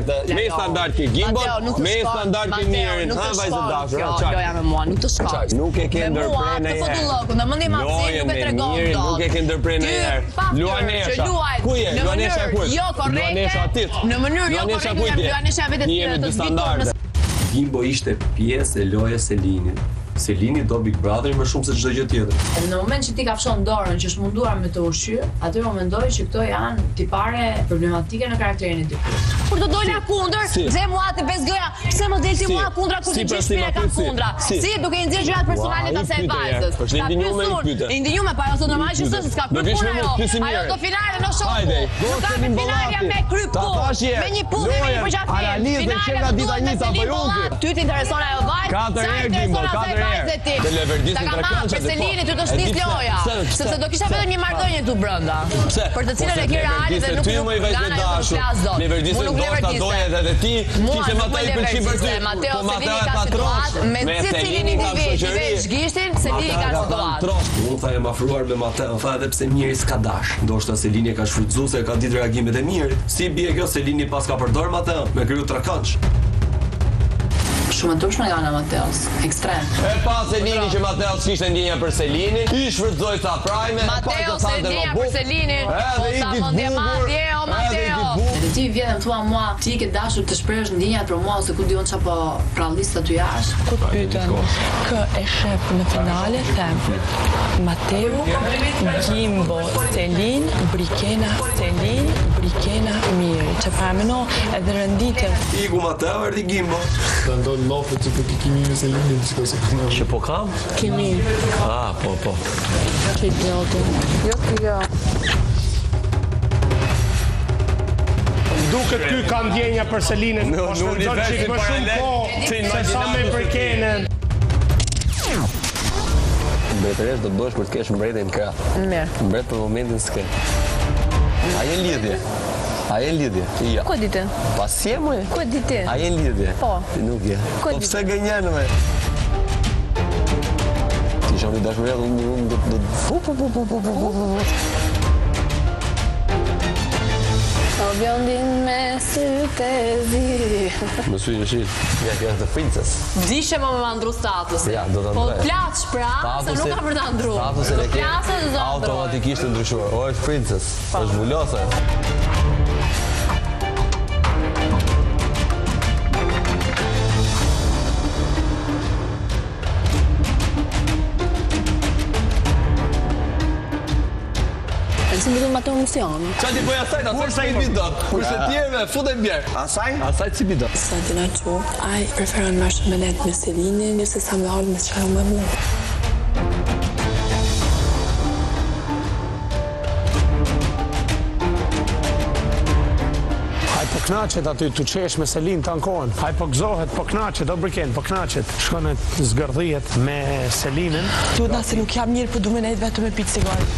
standarde. Me standard ke gimbon, me standard ke mirin. Ha, vajzë dashur. Kjo loja me mua, nuk të shkon. Nuk e ke ndërprer në herë. Në mendje madhësi nuk e tregon dot. Nuk e ke ndërprer në herë. Luanesha. Ku je? Luanesha kur? Jo korrekte. Luanesha atit. Në mënyrë jo korrekte, Luanesha vetë të standarde. Gimbo ishte pjesë e lojës së Selinit. Selini do Big Brotherin më shumë se çdo gjë tjetër. Në moment që ti ka fshon dorën që është munduar me të ushqyer, atëherë unë mendoj që këto janë tipare problematike në karakterin e dikujt. Kur do dola kundër, nxe mua të bezgoja, pse më del ti mua kundra kur ti gjesh shpinë ka kundra. Si duke i nxjerr gjërat personale të asaj vajzës. Është ndinjuar me pyetje. Ndinjuar para ose normal që s'ka kërkuar ajo. Ajo do finale në shoku. Hajde. Nuk ka finale me kryp punë. Me një punë me një përgjatje. Finale dita një sa po ty të intereson ajo vajzë. 4 herë Gimbo, 4 herë. Të leverdisën të kënaqë. Selinit ty të shnis loja. Sepse do kisha vetëm një marrëdhënie tu brenda. Për të cilën e ke reale dhe nuk do Leverdisën ndoshta doje edhe ti, kishe më ata i pëlqej për ty. Mateo Selini ka situatë me secilin individ, ti vesh gishtin, Selini ka situatë. Unë tha jam afruar me Mateo, tha edhe pse Miri s'ka dash. Ndoshta Selini ka shfrytzuar se ka ditë reagimet e Mirit. Si bie kjo Selini pas ka përdor Mateo me kriju trakënç. Shumë të dukshme nga ana Mateos, ekstrem. E pa Selini që Mateos kishte ndjenja për Selinin, i shfrytëzoi sa prime. Mateos e ndjenja për Selinin. Edhe i ditë bukur. Edhe ti vjen dhe thua mua, ti ke dashur të shprehësh ndjenjat për mua ose ku diun çapo prallista ty jashtë. Kur të pyetën kë e shef në finale, them Mateo, Gimbo, Selin, Brikena, Miri. Që parmeno edhe rënditëm. Iku Mateo, erdi Gimbo. Të ndonë lofët që po ki kimi me Selinin, që po kam? Kimi. Ah, po. Që i pjotu. Jo. Duket ky ka ndjenja për Selinën, po shpenzon çik më shumë se sa me për Kenën. Mbretëresh do bësh për të kesh mbretën në krah. Mirë. Mbret për momentin s'ke. A je lidhje? Ja. Ko ditë? Pas je më? Ko ditë? A je lidhje? Po. Nuk je. Po pse gënjen me? Ti jam i dashur unë do Bjondin me sytë e zi. Më sy në shit. Ja, kjo është the princess. Dishe më me mandru statusin. Ja, do të ndroj. Po plaç pra, se nuk ka për të ndru. Statusin e ke automatikisht automatikisht të ndryshuar. O, është princess. Është vulose. Si më duhet Mateo Luciano. Qa ti bëj asajt, asajt si bidot. Kurse tjerve, fut e bjerë. Asajt si bidot. Sa ti na qo, ai preferon më shumë me net me Selinin, se sa me halë me çfarë më mua. Haj po knaqet aty të qesh me Selin të ankohen. Haj po gëzohet, po knaqet, do briken, po knaqet. Shkone zgërdhijet me Selinin. Duhet na se nuk jam mirë, po du me nejt vetëm me pitë cigarë.